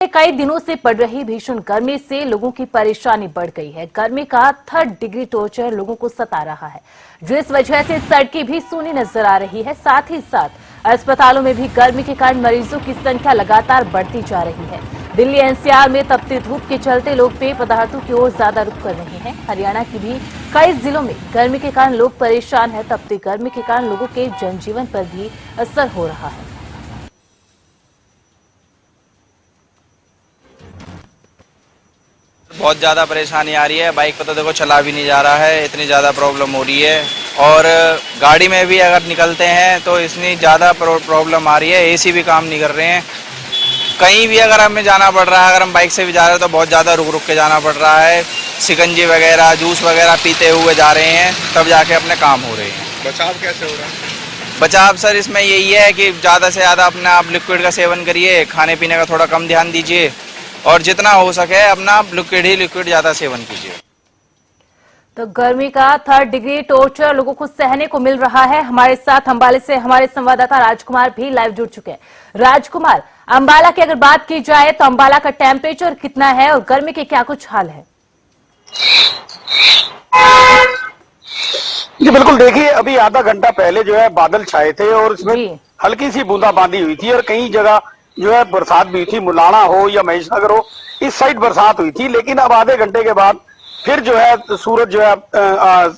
कई दिनों से पड़ रही भीषण गर्मी से लोगों की परेशानी बढ़ गई है। गर्मी का 3rd डिग्री टॉर्चर लोगों को सता रहा है, जिस वजह से सड़कें भी सूनी नजर आ रही है। साथ ही साथ अस्पतालों में भी गर्मी के कारण मरीजों की संख्या लगातार बढ़ती जा रही है। दिल्ली एनसीआर में तपती धूप के चलते लोग पेय पदार्थों की ओर ज्यादा रुख कर रहे हैं। हरियाणा की भी कई जिलों में गर्मी के कारण लोग परेशान है। तपती गर्मी के कारण लोगों के जनजीवन पर भी असर हो रहा है। बहुत ज़्यादा परेशानी आ रही है। बाइक पर तो देखो चला भी नहीं जा रहा है, इतनी ज़्यादा प्रॉब्लम हो रही है। और गाड़ी में भी अगर निकलते हैं तो इतनी ज़्यादा प्रॉब्लम आ रही है। एसी भी काम नहीं कर रहे हैं। कहीं भी अगर हमें जाना पड़ रहा है, अगर हम बाइक से भी जा रहे हैं तो बहुत ज़्यादा रुक रुक के जाना पड़ रहा है। शिकंजी वगैरह, जूस वगैरह पीते हुए जा रहे हैं, तब जाके अपने काम हो रहे हैं। बचाव कैसे हो रहा है? बचाव सर इसमें यही है कि ज़्यादा से ज़्यादा अपना आप लिक्विड का सेवन करिए, खाने पीने का थोड़ा कम ध्यान दीजिए और जितना हो सके अपना लिक्विड ज़्यादा सेवन कीजिए। तो गर्मी का 3rd डिग्री टॉर्चर लोगों को सहने को मिल रहा है। हमारे साथ अंबाला से हमारे संवाददाता राजकुमार भी लाइव जुड़ चुके हैं। राजकुमार, अंबाला की अगर बात की जाए तो अंबाला का टेम्परेचर कितना है और गर्मी के क्या कुछ हाल है? जी बिल्कुल, देखिए अभी आधा घंटा पहले जो है बादल छाए थे और इसमें हल्की सी बूंदाबांदी हुई थी और कई जगह जो है बरसात भी हुई थी। मुलाना हो या महेशनगर हो, इस साइड बरसात हुई थी। लेकिन अब आधे घंटे के बाद फिर जो है सूरज जो है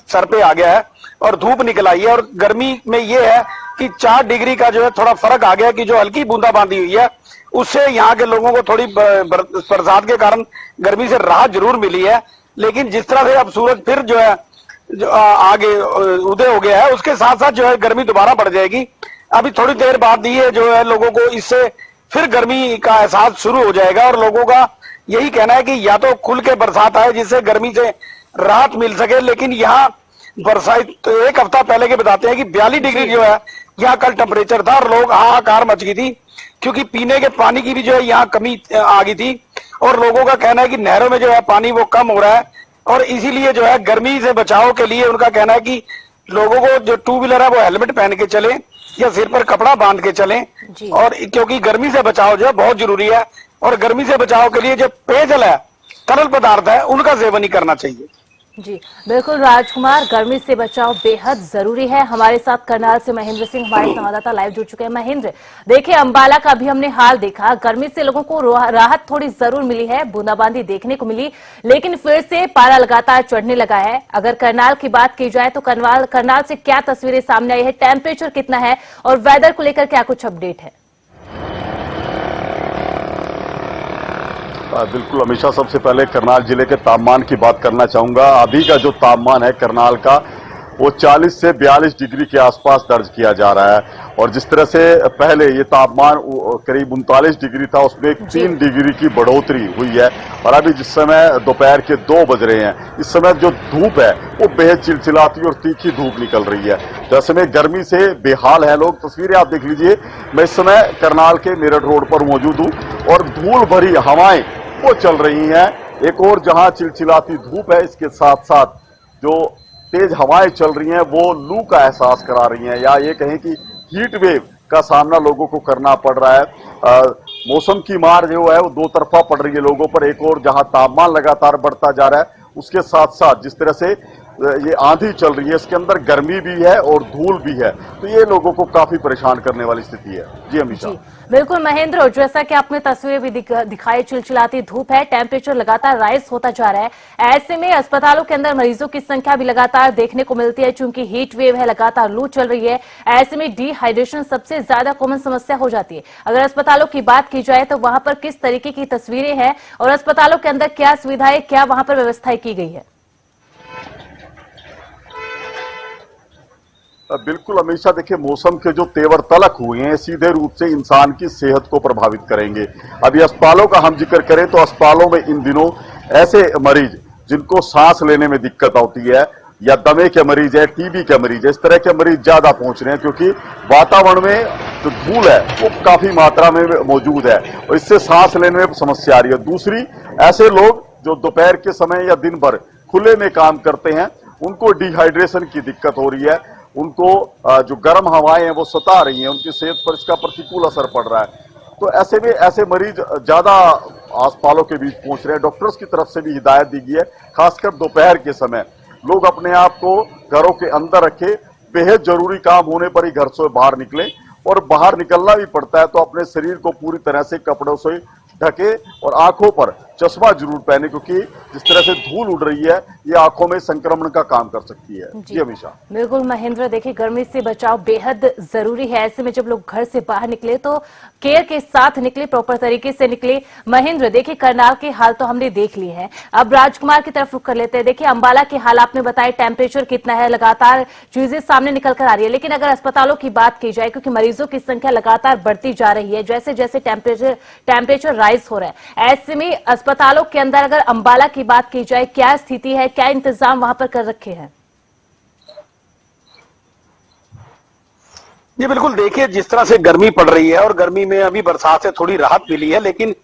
सर पे आ गया है और धूप निकल आई है। और गर्मी में ये है कि 4 डिग्री का जो है थोड़ा फर्क आ गया कि जो हल्की बूंदाबांदी हुई है उससे यहाँ के लोगों को थोड़ी बरसात के कारण गर्मी से राहत जरूर मिली है। लेकिन जिस तरह से अब सूरज फिर जो है आगे उदय हो गया है, उसके साथ साथ जो है गर्मी दोबारा बढ़ जाएगी। अभी थोड़ी देर बाद ये जो है लोगों को इससे फिर गर्मी का एहसास शुरू हो जाएगा और लोगों का यही कहना है कि या तो खुल के बरसात आए जिससे गर्मी से राहत मिल सके। लेकिन यहाँ बरसात तो एक हफ्ता पहले के बताते हैं कि 42 डिग्री जो है यहाँ कल टेम्परेचर था और लोग हाहाकार मच गई थी, क्योंकि पीने के पानी की भी जो है यहाँ कमी आ गई थी। और लोगों का कहना है कि नहरों में जो है पानी वो कम हो रहा है और इसीलिए जो है गर्मी से बचाव के लिए उनका कहना है कि लोगों को जो 2 व्हीलर है वो हेलमेट पहन के चले या सिर पर कपड़ा बांध के चलें। और क्योंकि गर्मी से बचाव जो है बहुत जरूरी है और गर्मी से बचाव के लिए जो पेयजल है, तरल पदार्थ है, उनका सेवन ही करना चाहिए। जी बिल्कुल राजकुमार, गर्मी से बचाव बेहद जरूरी है। हमारे साथ करनाल से महेंद्र सिंह हमारे संवाददाता लाइव जुड़ चुके हैं। महेंद्र, देखिए अंबाला का भी हमने हाल देखा। गर्मी से लोगों को राहत थोड़ी जरूर मिली है, बूंदाबांदी देखने को मिली, लेकिन फिर से पारा लगातार चढ़ने लगा है। अगर करनाल की बात की जाए तो करनाल से क्या तस्वीरें सामने आई है, टेम्परेचर कितना है और वेदर को लेकर क्या कुछ अपडेट है? बिल्कुल हमेशा, सबसे पहले करनाल जिले के तापमान की बात करना चाहूंगा। अभी का जो तापमान है करनाल का वो 40 से 42 डिग्री के आसपास दर्ज किया जा रहा है। और जिस तरह से पहले ये तापमान करीब 39 डिग्री था, उसमें 3 डिग्री की बढ़ोतरी हुई है। और अभी जिस समय दोपहर के 2 बज रहे हैं, इस समय जो धूप है वो बेहद चिलचिलाती और तीखी धूप निकल रही है। जैसे में गर्मी से बेहाल है लोग। तस्वीरें आप देख लीजिए। मैं इस समय करनाल के मेरठ रोड पर मौजूद हूँ और धूल भरी हवाएं वो चल रही हैं। एक और जहां चिलचिलाती धूप है, इसके साथ साथ जो तेज हवाएं चल रही हैं वो लू का एहसास करा रही हैं, या ये कहें कि हीट वेव का सामना लोगों को करना पड़ रहा है। मौसम की मार जो है वो 2 तरफा पड़ रही है लोगों पर। एक और जहां तापमान लगातार बढ़ता जा रहा है, उसके साथ साथ जिस तरह से ये आंधी चल रही है, इसके अंदर गर्मी भी है और धूल भी है, तो ये लोगों को काफी परेशान करने वाली स्थिति है। जी अमीषा। बिल्कुल महेंद्र, जैसा कि आपने तस्वीरें भी दिखाई, चिलचिलाती धूप है, टेम्परेचर लगातार राइज होता जा रहा है। ऐसे में अस्पतालों के अंदर मरीजों की संख्या भी लगातार देखने को मिलती है, चूंकि हीट वेव है, लगातार लू चल रही है। ऐसे में डिहाइड्रेशन सबसे ज्यादा कॉमन समस्या हो जाती है। अगर अस्पतालों की बात की जाए तो वहां पर किस तरीके की तस्वीरें हैं और अस्पतालों के अंदर क्या सुविधाएं, क्या वहां पर व्यवस्थाएं की गई है? बिल्कुल हमेशा, देखिए मौसम के जो तेवर तलक हुए हैं सीधे रूप से इंसान की सेहत को प्रभावित करेंगे। अभी अस्पतालों का हम जिक्र करें तो अस्पतालों में इन दिनों ऐसे मरीज जिनको सांस लेने में दिक्कत होती है, या दमे के मरीज है, टीबी के मरीज है, इस तरह के मरीज ज्यादा पहुंच रहे हैं, क्योंकि वातावरण में जो धूल है वो काफी मात्रा में मौजूद है और इससे सांस लेने में समस्या आ रही है। दूसरी, ऐसे लोग जो दोपहर के समय या दिन भर खुले में काम करते हैं, उनको डिहाइड्रेशन की दिक्कत हो रही है। उनको जो गर्म हवाएं हैं वो सता रही हैं, उनकी सेहत पर इसका प्रतिकूल असर पड़ रहा है। तो ऐसे में ऐसे मरीज ज्यादा अस्पतालों के बीच पहुंच रहे हैं। डॉक्टर्स की तरफ से भी हिदायत दी गई है, खासकर दोपहर के समय लोग अपने आप को घरों के अंदर रखें, बेहद जरूरी काम होने पर ही घर से बाहर निकलें, और बाहर निकलना भी पड़ता है तो अपने शरीर को पूरी तरह से कपड़ों से ढके और आंखों पर चश्मा जरूर पहने, क्योंकि जिस तरह से धूल उड़ रही है ये आंखों में संक्रमण का काम कर सकती है। जी हमेशा बिल्कुल महेंद्र, देखिए गर्मी से बचाव बेहद जरूरी है। ऐसे में जब लोग घर से बाहर निकले तो केयर के साथ निकले, प्रॉपर तरीके से निकले। महेंद्र, देखिए करनाल के हाल तो हमने देख लिए हैं, अब राजकुमार की तरफ रुख कर लेते हैं। देखिए अंबाला के हाल आपने बताया, टेम्परेचर कितना है, लगातार चीजें सामने निकल कर आ रही है, लेकिन अगर अस्पतालों की बात की जाए, क्योंकि मरीजों की संख्या लगातार बढ़ती जा रही है, जैसे जैसे टेम्परेचर राइज हो रहा है, ऐसे में अस्पतालों के अंदर अगर अंबाला की बात की जाए, क्या स्थिति है, क्या इंतजाम वहां पर कर रखे हैं? जी बिल्कुल, देखिए जिस तरह से गर्मी पड़ रही है और गर्मी में अभी बरसात से थोड़ी राहत मिली है, लेकिन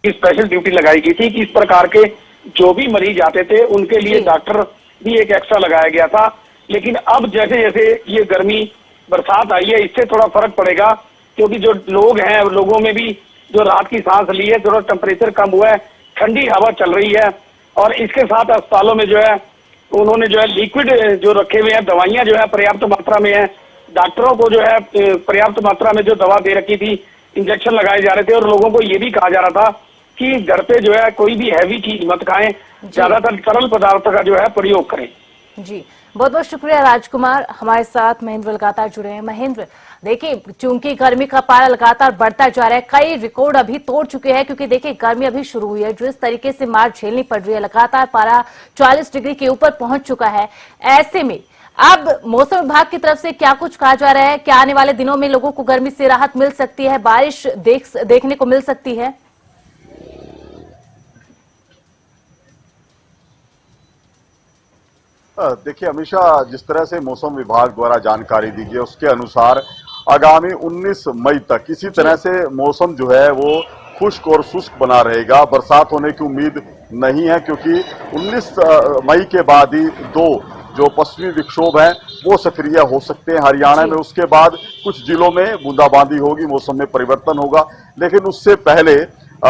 स्पेशल ड्यूटी लगाई गई थी कि इस प्रकार के जो भी मरीज आते थे उनके लिए डॉक्टर भी एक एक्स्ट्रा लगाया गया था। लेकिन अब जैसे जैसे ये गर्मी बरसात आई है, इससे थोड़ा फर्क पड़ेगा, क्योंकि जो लोग हैं लोगों में भी जो रात की सांस ली है, थोड़ा टेम्परेचर कम हुआ है, ठंडी हवा चल रही है। और इसके साथ अस्पतालों में जो है उन्होंने जो है लिक्विड जो रखे हुए हैं, दवाइयां जो है पर्याप्त मात्रा में है, डॉक्टरों को जो है पर्याप्त मात्रा में जो दवा दे रखी थी, इंजेक्शन लगाए जा रहे थे, और लोगों को ये भी कहा जा रहा था कि घर पे जो है कोई भी हैवी चीज मत खाएं, ज्यादातर तरल पदार्थ का जो है प्रयोग करें। जी बहुत बहुत शुक्रिया राजकुमार, हमारे साथ महेंद्र लगातार जुड़े हैं। महेंद्र, देखिए चूंकि गर्मी का पारा लगातार बढ़ता जा रहा है, कई रिकॉर्ड अभी तोड़ चुके हैं, क्योंकि देखिए गर्मी अभी शुरू हुई है, जो इस तरीके से मार झेलनी पड़ रही है, लगातार पारा 40 डिग्री के ऊपर पहुंच चुका है। ऐसे में अब मौसम विभाग की तरफ से क्या कुछ कहा जा रहा है? क्या आने वाले दिनों में लोगों को गर्मी से राहत मिल सकती है, बारिश देखने को मिल सकती है? देखिए हमेशा जिस तरह से मौसम विभाग द्वारा जानकारी दी गई उसके अनुसार आगामी 19 मई तक किसी तरह से मौसम जो है वो खुश्क और शुष्क बना रहेगा। बरसात होने की उम्मीद नहीं है, क्योंकि 19 मई के बाद ही दो जो पश्चिमी विक्षोभ हैं वो सक्रिय हो सकते हैं हरियाणा में। उसके बाद कुछ जिलों में बूंदाबांदी होगी, मौसम में परिवर्तन होगा, लेकिन उससे पहले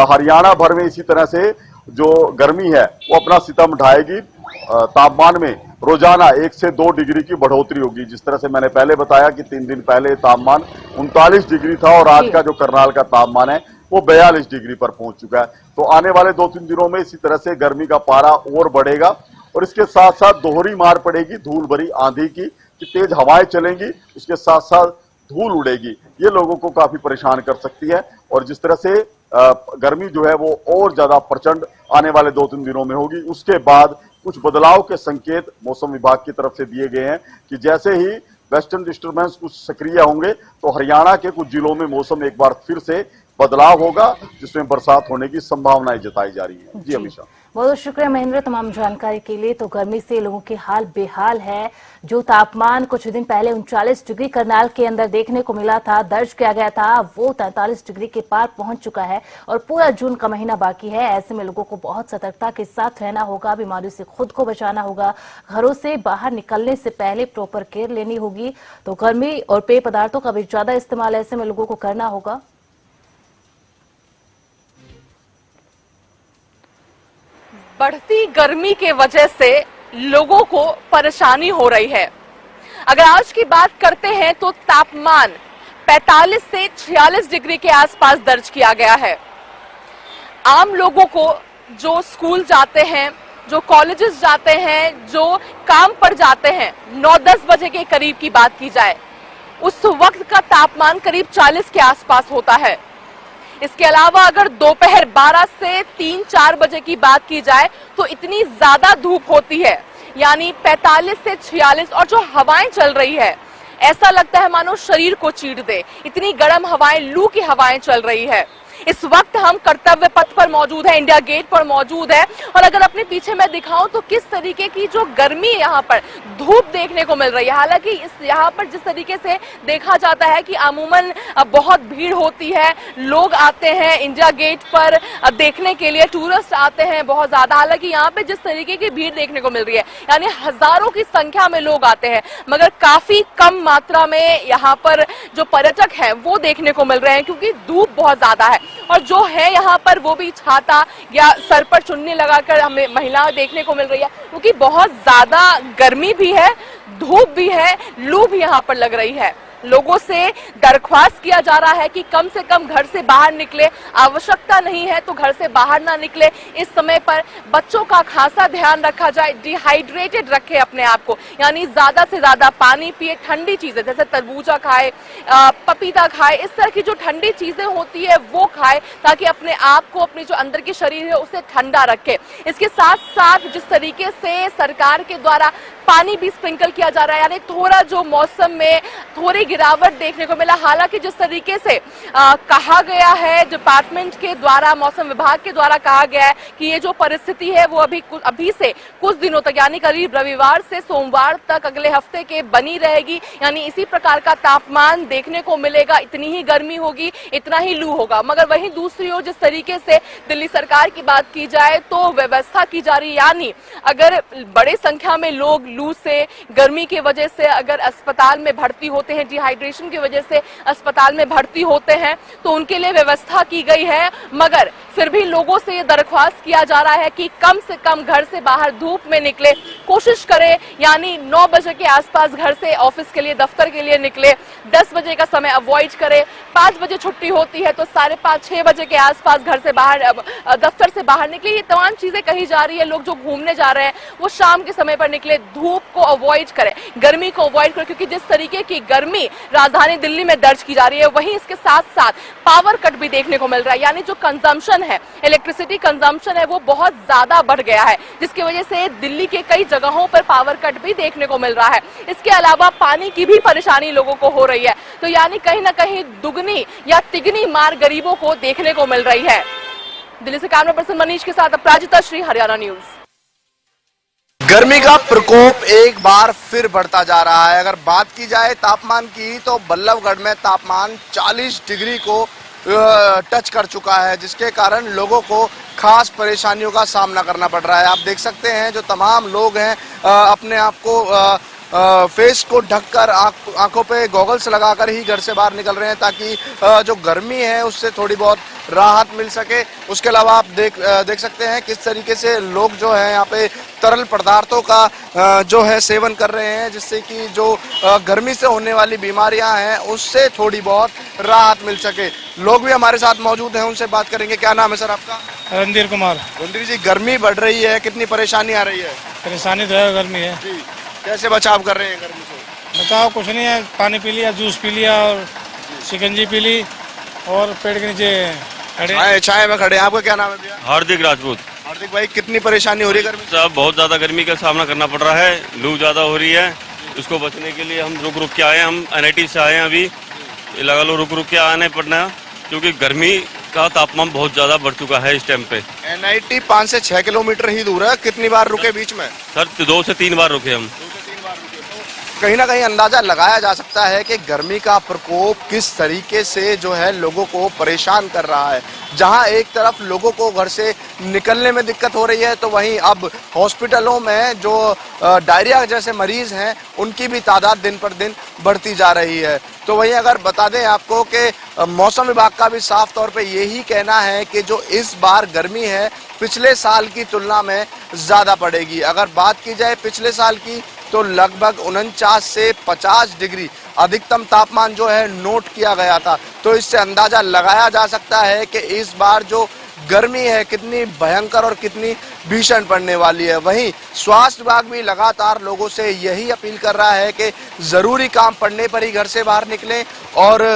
हरियाणा भर में इसी तरह से जो गर्मी है वो अपना सितम ढाएगी। तापमान में रोजाना 1 से 2 डिग्री की बढ़ोतरी होगी। जिस तरह से मैंने पहले बताया कि 3 दिन पहले तापमान 39 डिग्री था और आज का जो करनाल का तापमान है वो 42 डिग्री पर पहुंच चुका है। तो आने वाले 2-3 दिनों में इसी तरह से गर्मी का पारा और बढ़ेगा, और इसके साथ साथ दोहरी मार पड़ेगी धूल भरी आंधी की, तेज हवाएं चलेंगी, उसके साथ साथ धूल उड़ेगी, ये लोगों को काफी परेशान कर सकती है। और जिस तरह से गर्मी जो है वो और ज्यादा प्रचंड आने वाले 2-3 दिनों में होगी। उसके बाद कुछ बदलाव के संकेत मौसम विभाग की तरफ से दिए गए हैं कि जैसे ही वेस्टर्न डिस्टर्बेंस कुछ सक्रिय होंगे तो हरियाणा के कुछ जिलों में मौसम एक बार फिर से बदलाव होगा, जिसमें बरसात होने की संभावनाएं जताई जा रही है। जी अमीषा, बहुत शुक्रिया महेंद्र तमाम जानकारी के लिए। तो गर्मी से लोगों के हाल बेहाल है। जो तापमान कुछ दिन पहले 39 डिग्री करनाल के अंदर देखने को मिला था, दर्ज किया गया था, वो 43 डिग्री के पार पहुंच चुका है और पूरा जून का महीना बाकी है। ऐसे में लोगों को बहुत सतर्कता के साथ रहना होगा, बीमारियों से खुद को बचाना होगा, घरों से बाहर निकलने से पहले प्रॉपर केयर लेनी होगी। तो गर्मी और पेय पदार्थों का भी ज्यादा इस्तेमाल ऐसे में लोगों को करना होगा। बढ़ती गर्मी के वजह से लोगों को परेशानी हो रही है। अगर आज की बात करते हैं तो तापमान 45 से 46 डिग्री के आसपास दर्ज किया गया है। आम लोगों को जो स्कूल जाते हैं, जो कॉलेजेस जाते हैं, जो काम पर जाते हैं, 9-10 बजे के करीब की बात की जाए, उस वक्त का तापमान करीब 40 के आसपास होता है। इसके अलावा अगर दोपहर 12 से 3-4 बजे की बात की जाए तो इतनी ज्यादा धूप होती है, यानी 45 से 46, और जो हवाएं चल रही है ऐसा लगता है मानो शरीर को चीर दे। इतनी गर्म हवाएं, लू की हवाएं चल रही है। इस वक्त हम कर्तव्य पथ पर मौजूद है, इंडिया गेट पर मौजूद है, और अगर अपने पीछे मैं दिखाऊं तो किस तरीके की जो गर्मी यहाँ पर धूप देखने को मिल रही है। हालांकि इस यहाँ पर जिस तरीके से देखा जाता है कि अमूमन बहुत भीड़ होती है, लोग आते हैं इंडिया गेट पर देखने के लिए, टूरिस्ट आते हैं बहुत ज्यादा। हालांकि यहाँ पे जिस तरीके की भीड़ देखने को मिल रही है, यानी हजारों की संख्या में लोग आते हैं, मगर काफी कम मात्रा में यहाँ पर जो पर्यटक हैं वो देखने को मिल रहे हैं, क्योंकि धूप बहुत ज्यादा है। और जो है यहाँ पर वो भी छाता या सर पर चुन्नी लगाकर हमें महिला देखने को मिल रही है, क्योंकि बहुत ज्यादा गर्मी भी है, धूप भी है, लू भी यहाँ पर लग रही है। लोगों से दरख्वास्त किया जा रहा है कि कम से कम घर से बाहर निकले, आवश्यकता नहीं है तो घर से बाहर ना निकले। इस समय पर बच्चों का खासा ध्यान रखा जाए, डिहाइड्रेटेड रखे अपने आप को, यानी ज्यादा से ज्यादा पानी पिए, ठंडी चीजें जैसे तरबूजा खाए, पपीता खाए, इस तरह की जो ठंडी चीजें होती है वो खाए, ताकि अपने आप को, अपनी जो अंदर की शरीर है उसे ठंडा रखे। इसके साथ साथ जिस तरीके से सरकार के द्वारा पानी भी स्प्रिंकल किया जा रहा है, यानी थोड़ा जो मौसम में थोड़ी गिरावट देखने को मिला। हालांकि जिस तरीके से कहा गया है डिपार्टमेंट के द्वारा, मौसम विभाग के द्वारा कहा गया है कि ये जो परिस्थिति है वो अभी से कुछ दिनों तक, यानी करीब रविवार से सोमवार तक अगले हफ्ते के बनी रहेगी, यानी इसी प्रकार का तापमान देखने को मिलेगा, इतनी ही गर्मी होगी, इतना ही लू होगा। मगर वहीं दूसरी ओर जिस तरीके से दिल्ली सरकार की बात की जाए तो व्यवस्था की जा रही, यानी अगर बड़े संख्या में लोग लू से, गर्मी की वजह से अगर अस्पताल में भर्ती होते हैं, डिहाइड्रेशन की वजह से अस्पताल में भर्ती होते हैं, तो उनके लिए व्यवस्था की गई है। मगर फिर भी लोगों से ये दरख्वास्त किया जा रहा है कि कम से कम घर से बाहर धूप में निकले, कोशिश करें, यानी 9 बजे के आसपास घर से ऑफिस के लिए, दफ्तर के लिए निकले, 10 बजे का समय अवॉइड करें, 5 बजे छुट्टी होती है तो 5:30-6 बजे के आसपास घर से बाहर, दफ्तर से बाहर निकले। ये तमाम चीजें कही जा रही है। लोग जो घूमने जा रहे हैं वो शाम के समय पर निकले, धूप को अवॉइड करें, गर्मी को अवॉइड करें, क्योंकि जिस तरीके की गर्मी राजधानी दिल्ली में दर्ज की जा रही है, वहीं इसके साथ साथ पावर कट भी देखने को मिल रहा है, यानी जो कंजम्पशन है, इलेक्ट्रिसिटी कंजम्पशन है वो बहुत ज्यादा बढ़ गया है, जिसकी वजह से दिल्ली के कई जगहों पर पावर कट भी देखने को मिल रहा है। इसके अलावा पानी की भी परेशानी लोगों को हो रही है, तो यानी कहीं ना कहीं दुगनी या तिगनी मार गरीबों को देखने को मिल रही है। दिल्ली से कैमरा पर्सन मनीष के साथ अपराजिता श्री, हरियाणा न्यूज। गर्मी का प्रकोप एक बार फिर बढ़ता जा रहा है। अगर बात की जाए तापमान की तो बल्लभगढ़ में तापमान 40 डिग्री को टच कर चुका है, जिसके कारण लोगों को खास परेशानियों का सामना करना पड़ रहा है। आप देख सकते हैं जो तमाम लोग हैं अपने आप को फेस को ढककर, आंखों पे गॉगल्स लगाकर ही घर से बाहर निकल रहे हैं, ताकि जो गर्मी है उससे थोड़ी बहुत राहत मिल सके। उसके अलावा आप देख सकते हैं किस तरीके से लोग जो है यहाँ पे तरल पदार्थों का जो है सेवन कर रहे हैं, जिससे कि जो गर्मी से होने वाली बीमारियां हैं उससे थोड़ी बहुत राहत मिल सके। लोग भी हमारे साथ मौजूद हैं, उनसे बात करेंगे। क्या नाम है सर आपका? रणधीर कुमार। रणधीर जी, गर्मी बढ़ रही है, कितनी परेशानी आ रही है? परेशानी तो है, गर्मी है जी। कैसे बचाव कर रहे हैं गर्मी से? बचाव कुछ नहीं है, पानी पी लिया, जूस पी लिया और शिकंजी पी ली और पेड़ के नीचे खड़े, छाया में खड़े। आपका क्या नाम है भैया? हार्दिक राजपूत। हार्दिक भाई, कितनी परेशानी हो रही है गर्मी से? साहब बहुत ज्यादा गर्मी का सामना करना पड़ रहा है, लू ज्यादा हो रही है। उसको बचने के लिए हम रुक के आए, हम NIT से आए हैं, अभी लगा लो रुक के आने पड़ना, क्योंकि गर्मी का तापमान बहुत ज्यादा बढ़ चुका है इस टाइम पे। NIT 5 से 6 किलोमीटर ही दूर है। कितनी बार रुके बीच में? सर 2 से 3 बार रुके हम। कहीं ना कहीं अंदाजा लगाया जा सकता है कि गर्मी का प्रकोप किस तरीके से जो है लोगों को परेशान कर रहा है। जहां एक तरफ लोगों को घर से निकलने में दिक्कत हो रही है, तो वहीं अब हॉस्पिटलों में जो डायरिया जैसे मरीज हैं उनकी भी तादाद दिन पर दिन बढ़ती जा रही है। तो वहीं अगर बता दें आपको कि मौसम विभाग का भी साफ तौर पे यही कहना है कि जो इस बार गर्मी है पिछले साल की तुलना में ज्यादा पड़ेगी। अगर बात की जाए पिछले साल की तो लगभग 49 से 50 डिग्री अधिकतम तापमान जो है नोट किया गया था। तो इससे अंदाजा लगाया जा सकता है कि इस बार जो गर्मी है कितनी भयंकर और कितनी भीषण पड़ने वाली है। वहीं स्वास्थ्य विभाग भी लगातार लोगों से यही अपील कर रहा है कि जरूरी काम पड़ने पर ही घर से बाहर निकलें और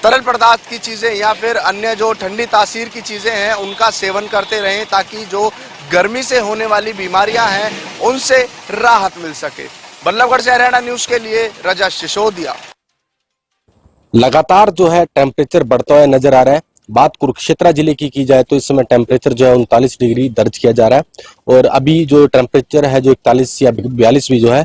तरल पदार्थ की चीजें या फिर अन्य जो ठंडी तासीर की चीजें हैं उनका सेवन करते रहें, ताकि जो गर्मी से होने वाली बीमारियां हैं उनसे राहत मिल सके। बल्लभगढ़ से हरियाणा न्यूज के लिए रजत सिसोदिया। लगातार जो है टेम्परेचर बढ़ता हुआ नजर आ रहा है। बात कुरुक्षेत्र जिले की जाए तो इस समय टेम्परेचर जो है 39 डिग्री दर्ज किया जा रहा है और अभी जो टेम्परेचर है जो 41 या 42 भी जो है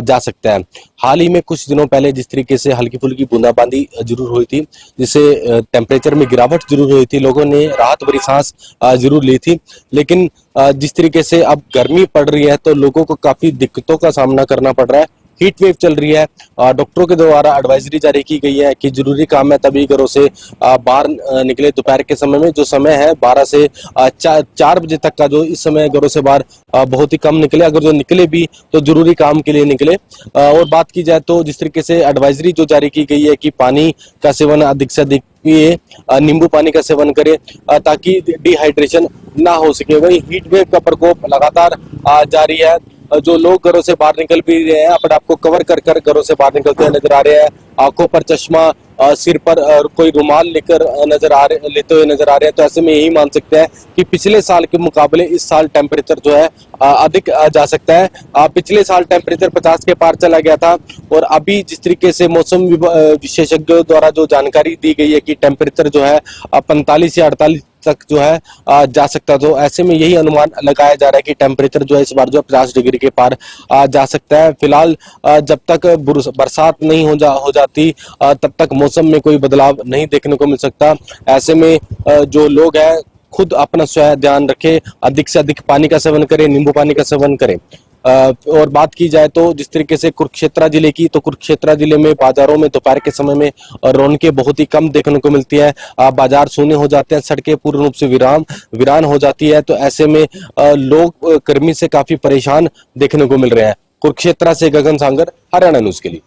जा सकता है। हाल ही में कुछ दिनों पहले जिस तरीके से हल्की फुल्की बूंदाबांदी जरूर हुई थी, जिससे टेम्परेचर में गिरावट जरूर हुई थी, लोगों ने राहत भरी सांस जरूर ली थी, लेकिन जिस तरीके से अब गर्मी पड़ रही है तो लोगों को काफी दिक्कतों का सामना करना पड़ रहा है। हीट वेव चल रही है, डॉक्टरों के द्वारा एडवाइजरी जारी की गई है कि जरूरी काम है तभी घरों से बाहर निकले। दोपहर के समय में जो समय है 12 से 4 बजे तक का, जो इस समय घरों से बाहर बहुत ही कम निकले, अगर जो निकले भी तो जरूरी काम के लिए निकले। और बात की जाए तो जिस तरीके से एडवाइजरी जो जारी की गई है कि पानी का सेवन अधिक से अधिक पिए, नींबू पानी का सेवन करें ताकि डिहाइड्रेशन ना हो सके। वही हीट वेव का प्रकोप लगातार जारी है, जो लोग घरों से बाहर निकल भी रहे हैं, अपने आपको कवर कर कर घरों से बाहर निकलते हुए नजर आ रहे हैं। आंखों पर चश्मा, सिर पर कोई रुमाल लेकर लेते हुए नजर आ रहे हैं। तो ऐसे में यही मान सकते हैं कि पिछले साल के मुकाबले इस साल टेम्परेचर जो है अधिक जा सकता है। पिछले साल टेम्परेचर 50 के पार चला गया था और अभी जिस तरीके से मौसम विशेषज्ञों द्वारा जो जानकारी दी गई है कि टेम्परेचर जो है 45 या 48 तक जो है जा सकता, तो ऐसे में यही अनुमान लगाया जा रहा है कि टेम्परेचर जो है इस बार जो 50 डिग्री के पार जा सकता है। फिलहाल जब तक बरसात नहीं हो जाती तब तक मौसम में कोई बदलाव नहीं देखने को मिल सकता। ऐसे में जो लोग हैं खुद अपना स्वयं ध्यान रखें, अधिक से अधिक पानी का सेवन करें, नींबू पानी का सेवन करें। और बात की जाए तो जिस तरीके से कुरुक्षेत्र जिले की, तो कुरुक्षेत्र जिले में बाजारों में दोपहर के समय में रौनकें बहुत ही कम देखने को मिलती है। बाजार सूने हो जाते हैं, सड़कें पूर्ण रूप से वीरान हो जाती है। तो ऐसे में लोग गर्मी से काफी परेशान देखने को मिल रहे हैं। कुरुक्षेत्र से गगन सांगर, हरियाणा न्यूज के लिए।